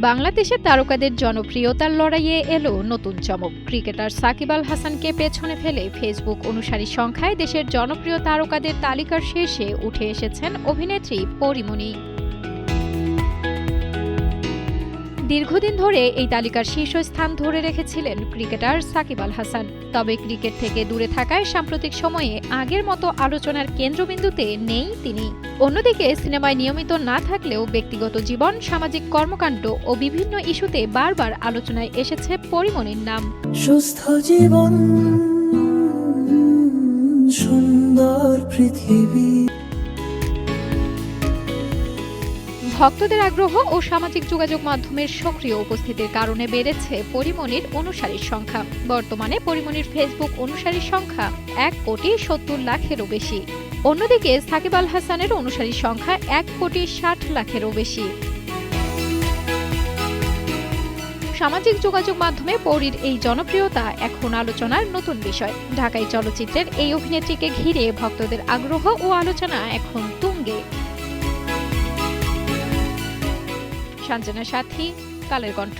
বাংলাদেশের তারকাদের জনপ্রিয়তার লড়াইয়ে এলো নতুন চমক। ক্রিকেটার সাকিব আল হাসানকে পেছনে ফেলে ফেসবুক অনুসারী সংখ্যায় দেশের জনপ্রিয় তারকাদের তালিকার শীর্ষে উঠে এসেছেন অভিনেত্রী পরীমনি। দীর্ঘদিন ধরে এই তালিকার শীর্ষস্থান ধরে রেখেছিলেন ক্রিকেটার সাকিব আল হাসান। তবে ক্রিকেট থেকে দূরে থাকায় সাম্প্রতিক সময়ে আগের মতো আলোচনার কেন্দ্রবিন্দুতে নেই তিনি। অন্যদিকে সিনেমায় নিয়মিত না থাকলেও ব্যক্তিগত জীবন, সামাজিক কর্মকাণ্ড ও বিভিন্ন ইস্যুতে বারবার আলোচনায় এসেছে পরীমনির নাম। সুস্থ জীবন, সুন্দর পৃথিবী। ভক্তদের আগ্রহ ও সামাজিক যোগাযোগ মাধ্যমের সক্রিয় উপস্থিতির কারণে বেড়েছে পরীমনির অনুসারীর সংখ্যা। বর্তমানে পরীমনির ফেসবুক অনুসারীর সংখ্যা 1,70,00,000-এরও বেশি। অন্যদিকে সাকিব আল হাসানের অনুসারীর সংখ্যা 1,60,00,000-এরও বেশি। সামাজিক যোগাযোগ মাধ্যমে পরীর এই জনপ্রিয়তা এখন আলোচনার নতুন বিষয়। ঢাকাই চলচ্চিত্রের এই অভিনেত্রীকে ঘিরে ভক্তদের আগ্রহ ও আলোচনা এখন তুঙ্গে। সঞ্জনা সাথী, কালের কণ্ঠ।